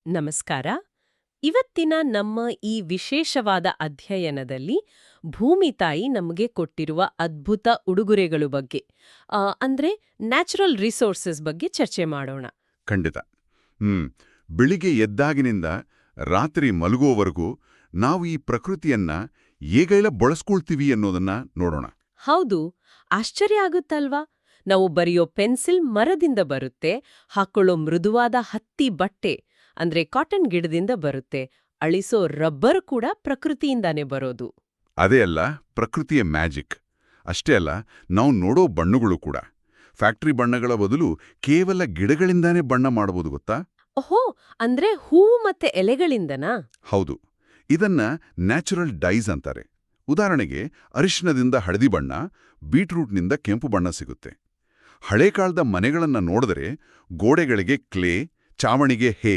ನಮಸ್ಕಾರ. ಇವತ್ತಿನ ನಮ್ಮ ಈ ವಿಶೇಷವಾದ ಅಧ್ಯಯನದಲ್ಲಿ ಭೂಮಿ ತಾಯಿ ನಮಗೆ ಕೊಟ್ಟಿರುವ ಅದ್ಭುತ ಉಡುಗೊರೆಗಳು ಬಗ್ಗೆ ಅಂದ್ರೆ ನ್ಯಾಚುರಲ್ ರಿಸೋರ್ಸಸ್ ಬಗ್ಗೆ ಚರ್ಚೆ ಮಾಡೋಣ. ಖಂಡಿತ. ಬೆಳಿಗ್ಗೆ ಎದ್ದಾಗಿನಿಂದ ರಾತ್ರಿ ಮಲಗುವವರೆಗೂ ನಾವು ಈ ಪ್ರಕೃತಿಯನ್ನ ಹೇಗೆಲ್ಲ ಬಳಸ್ಕೊಳ್ತೀವಿ ಅನ್ನೋದನ್ನ ನೋಡೋಣ. ಹೌದು, ಆಶ್ಚರ್ಯ ಆಗುತ್ತಲ್ವಾ? ನಾವು ಬರೆಯೋ ಪೆನ್ಸಿಲ್ ಮರದಿಂದ ಬರುತ್ತೆ, ಹಾಕೊಳ್ಳೋ ಮೃದುವಾದ ಹತ್ತಿ ಬಟ್ಟೆ ಅಂದ್ರೆ ಕಾಟನ್ ಗಿಡದಿಂದ ಬರುತ್ತೆ, ಅಳಿಸೋ ರಬ್ಬರ್ ಕೂಡ ಪ್ರಕೃತಿಯಿಂದಾನೇ ಬರೋದು. ಅದೇ ಅಲ್ಲ ಪ್ರಕೃತಿಯ ಮ್ಯಾಜಿಕ್. ಅಷ್ಟೇ ಅಲ್ಲ, ನಾವು ನೋಡೋ ಬಣ್ಣಗಳು ಕೂಡ ಫ್ಯಾಕ್ಟರಿ ಬಣ್ಣಗಳ ಬದಲು ಕೇವಲ ಗಿಡಗಳಿಂದಾನೇ ಬಣ್ಣ ಮಾಡಬಹುದು, ಗೊತ್ತಾ? ಓಹೋ, ಅಂದ್ರೆ ಹೂವು ಮತ್ತೆ ಎಲೆಗಳಿಂದನಾ? ಹೌದು, ಇದನ್ನ ನ್ಯಾಚುರಲ್ ಡೈಸ್ ಅಂತಾರೆ. ಉದಾಹರಣೆಗೆ ಅರಿಶಿಣದಿಂದ ಹಳದಿ ಬಣ್ಣ, ಬೀಟ್ರೂಟ್ನಿಂದ ಕೆಂಪು ಬಣ್ಣ ಸಿಗುತ್ತೆ. ಹಳೆ ಕಾಲದ ಮನೆಗಳನ್ನ ನೋಡಿದರೆ ಗೋಡೆಗಳಿಗೆ ಕ್ಲೇ, ಚಾವಣಿಗೆ ಹೇ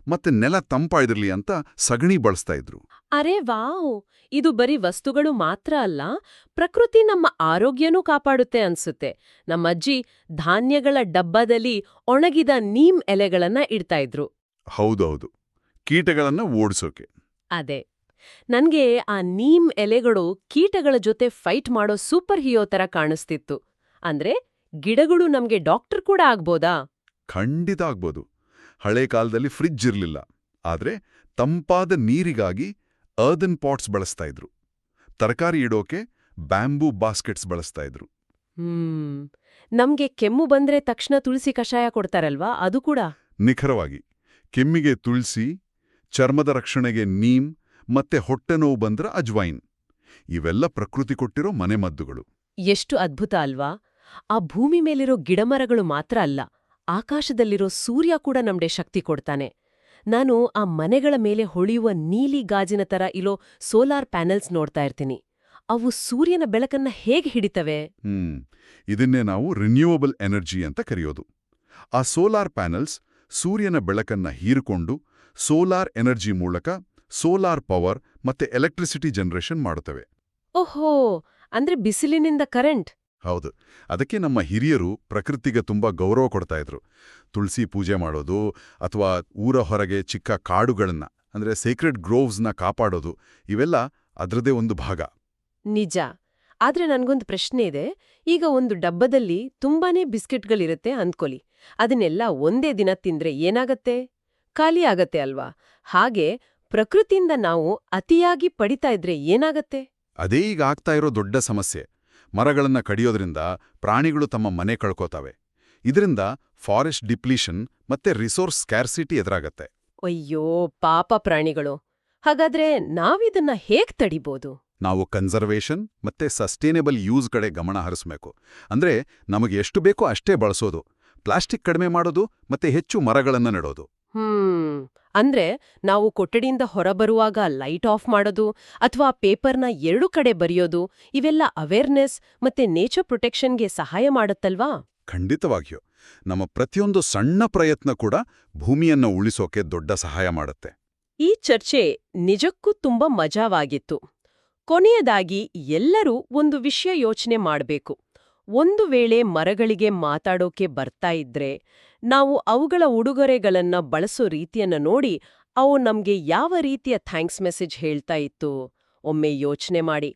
ಮತ್ತೆ ನೆಲ ತಂಪಾಯ್ದಿರ್ಲಿ ಅಂತ ಸಗಣಿ ಬಳಸ್ತಾ ಇದ್ರು. ಅರೆ ವಾವ್! ಇದು ಬರೀ ವಸ್ತುಗಳು ಮಾತ್ರ ಅಲ್ಲ, ಪ್ರಕೃತಿ ನಮ್ಮ ಆರೋಗ್ಯನೂ ಕಾಪಾಡುತ್ತೆ ಅನ್ಸುತ್ತೆ. ನಮ್ಮಜ್ಜಿ ಧಾನ್ಯಗಳ ಡಬ್ಬದಲ್ಲಿ ಒಣಗಿದ ನೀಮ್ ಎಲೆಗಳನ್ನ ಇಡ್ತಾ ಇದ್ರು. ಹೌದೌದು, ಕೀಟಗಳನ್ನ ಓಡಿಸೋಕೆ. ಅದೇ, ನನ್ಗೆ ಆ ನೀಮ್ ಎಲೆಗಳು ಕೀಟಗಳ ಜೊತೆ ಫೈಟ್ ಮಾಡೋ ಸೂಪರ್ ಹೀರೋ ತರ ಕಾಣಿಸ್ತಿತ್ತು. ಅಂದ್ರೆ ಗಿಡಗಳು ನಮ್ಗೆ ಡಾಕ್ಟರ್ ಕೂಡ ಆಗ್ಬೋದಾ? ಖಂಡಿತ ಆಗ್ಬೋದು. ಹಳೆ ಕಾಲದಲ್ಲಿ ಫ್ರಿಡ್ಜ್ ಇರಲಿಲ್ಲ, ಆದ್ರೆ ತಂಪಾದ ನೀರಿಗಾಗಿ ಅರ್ದನ್ ಪಾಟ್ಸ್ ಬಳಸ್ತಾ ಇದ್ರು. ತರಕಾರಿ ಇಡೋಕೆ ಬ್ಯಾಂಬೂ ಬಾಸ್ಕೆಟ್ಸ್ ಬಳಸ್ತಾ ಇದ್ರು. ನಮ್ಗೆ ಕೆಮ್ಮು ಬಂದ್ರೆ ತಕ್ಷಣ ತುಳಸಿ ಕಷಾಯ ಕೊಡ್ತಾರಲ್ವಾ, ಅದು ಕೂಡ? ನಿಖರವಾಗಿ. ಕೆಮ್ಮಿಗೆ ತುಳಸಿ, ಚರ್ಮದ ರಕ್ಷಣೆಗೆ ನೀಮ್, ಮತ್ತೆ ಹೊಟ್ಟೆ ನೋವು ಬಂದ್ರ ಅಜ್ವೈನ್. ಇವೆಲ್ಲ ಪ್ರಕೃತಿ ಕೊಟ್ಟಿರೋ ಮನೆಮದ್ದುಗಳು. ಎಷ್ಟು ಅದ್ಭುತ ಅಲ್ವಾ? ಆ ಭೂಮಿ ಮೇಲಿರೋ ಗಿಡಮರಗಳು ಮಾತ್ರ ಅಲ್ಲ, ಆಕಾಶದಲ್ಲಿರೋ ಸೂರ್ಯ ಕೂಡ ನಮ್ಗೆ ಶಕ್ತಿ ಕೊಡ್ತಾನೆ. ನಾನು ಆ ಮನೆಗಳ ಮೇಲೆ ಹೊಳೆಯುವ ನೀಲಿ ಗಾಜಿನ ತರ ಇರೋ ಸೋಲಾರ್ ಪ್ಯಾನೆಲ್ಸ್ ನೋಡ್ತಾ ಇರ್ತೀನಿ. ಅವು ಸೂರ್ಯನ ಬೆಳಕನ್ನ ಹೇಗೆ ಹಿಡಿತವೆ? ಇದನ್ನೇ ನಾವು ರಿನ್ಯೂವಬಲ್ ಎನರ್ಜಿ ಅಂತ ಕರೆಯೋದು. ಆ ಸೋಲಾರ್ ಪ್ಯಾನೆಲ್ಸ್ ಸೂರ್ಯನ ಬೆಳಕನ್ನ ಹೀರಿಕೊಂಡು ಸೋಲಾರ್ ಎನರ್ಜಿ ಮೂಲಕ ಸೋಲಾರ್ ಪವರ್ ಮತ್ತೆ ಎಲೆಕ್ಟ್ರಿಸಿಟಿ ಜನರೇಷನ್ ಮಾಡುತ್ತವೆ. ಓಹೋ, ಅಂದ್ರೆ ಬಿಸಿಲಿನಿಂದ ಕರೆಂಟ್? ಹೌದು. ಅದಕ್ಕೆ ನಮ್ಮ ಹಿರಿಯರು ಪ್ರಕೃತಿಗೆ ತುಂಬಾ ಗೌರವ ಕೊಡ್ತಾ ಇದ್ರು. ತುಳಸಿ ಪೂಜೆ ಮಾಡೋದು ಅಥವಾ ಊರ ಹೊರಗೆ ಚಿಕ್ಕ ಕಾಡುಗಳನ್ನ ಅಂದ್ರೆ ಸೀಕ್ರೆಟ್ ಗ್ರೋವ್ಸ್ನ ಕಾಪಾಡೋದು, ಇವೆಲ್ಲ ಅದರದೇ ಒಂದು ಭಾಗ. ನಿಜ. ಆದ್ರೆ ನನ್ಗೊಂದು ಪ್ರಶ್ನೆ ಇದೆ. ಈಗ ಒಂದು ಡಬ್ಬದಲ್ಲಿ ತುಂಬಾನೇ ಬಿಸ್ಕೆಟ್ಗಳಿರುತ್ತೆ ಅಂದ್ಕೊಲಿ. ಅದನ್ನೆಲ್ಲ ಒಂದೇ ದಿನ ತಿಂದ್ರೆ ಏನಾಗತ್ತೆ? ಖಾಲಿ ಆಗತ್ತೆ ಅಲ್ವಾ? ಹಾಗೆ ಪ್ರಕೃತಿಯಿಂದ ನಾವು ಅತಿಯಾಗಿ ಪಡಿತಾ ಇದ್ರೆ ಏನಾಗತ್ತೆ? ಅದೇ ಈಗ ಆಗ್ತಾ ಇರೋ ದೊಡ್ಡ ಸಮಸ್ಯೆ. ಮರಗಳನ್ನ ಕಡಿಯೋದ್ರಿಂದ ಪ್ರಾಣಿಗಳು ತಮ್ಮ ಮನೆ ಕಳ್ಕೋತಾವೆ. ಇದರಿಂದ ಫಾರೆಸ್ಟ್ ಡಿಪ್ಲೀಷನ್ ಮತ್ತೆ ರಿಸೋರ್ಸ್ ಸ್ಕ್ಯಾರ್ಸಿಟಿ ಎದುರಾಗತ್ತೆ. ಅಯ್ಯೋ ಪಾಪ ಪ್ರಾಣಿಗಳು. ಹಾಗಾದ್ರೆ ನಾವಿದನ್ನ ಹೇಗ್ ತಡಿಬೋದು? ನಾವು ಕನ್ಸರ್ವೇಷನ್ ಮತ್ತೆ ಸಸ್ಟೇನೇಬಲ್ ಯೂಸ್ ಕಡೆ ಗಮನ ಹರಿಸಬೇಕು. ಅಂದ್ರೆ ನಮಗೆ ಎಷ್ಟು ಬೇಕೋ ಅಷ್ಟೇ ಬಳಸೋದು, ಪ್ಲಾಸ್ಟಿಕ್ ಕಡಿಮೆ ಮಾಡೋದು ಮತ್ತೆ ಹೆಚ್ಚು ಮರಗಳನ್ನ ನೆಡೋದು. ಅಂದ್ರೆ ನಾವು ಕೊಠಡಿಯಿಂದ ಹೊರಬರುವಾಗ ಲೈಟ್ ಆಫ್ ಮಾಡೋದು ಅಥವಾ ಪೇಪರ್ನ 2 ಕಡೆ ಬರೆಯೋದು, ಇವೆಲ್ಲ ಅವೇರ್ನೆಸ್ ಮತ್ತೆ ನೇಚರ್ ಪ್ರೊಟೆಕ್ಷನ್ಗೆ ಸಹಾಯ ಮಾಡುತ್ತಲ್ವಾ? ಖಂಡಿತವಾಗಿಯೂ. ನಮ್ಮ ಪ್ರತಿಯೊಂದು ಸಣ್ಣ ಪ್ರಯತ್ನ ಕೂಡ ಭೂಮಿಯನ್ನ ಉಳಿಸೋಕೆ ದೊಡ್ಡ ಸಹಾಯ ಮಾಡುತ್ತೆ. ಈ ಚರ್ಚೆ ನಿಜಕ್ಕೂ ತುಂಬಾ ಮಜಾವಾಗಿತ್ತು. ಕೊನೆಯದಾಗಿ ಎಲ್ಲರೂ ಒಂದು ವಿಷಯ ಯೋಚನೆ ಮಾಡಬೇಕು. ಒಂದು ವೇಳೆ ಮರಗಳಿಗೆ ಮಾತಾಡೋಕೆ ಬರ್ತಾ ಇದ್ರೆ, ನಾವು ಅವುಗಳ ಉಡುಗೊರೆಗಳನ್ನ ಬಳಸೋ ರೀತಿಯನ್ನ ನೋಡಿ ಅವು ನಮ್ಗೆ ಯಾವ ರೀತಿಯ ಥ್ಯಾಂಕ್ಸ್ ಮೆಸೇಜ್ ಹೇಳ್ತಾ ಇತ್ತು? ಒಮ್ಮೆ ಯೋಚನೆ ಮಾಡಿ.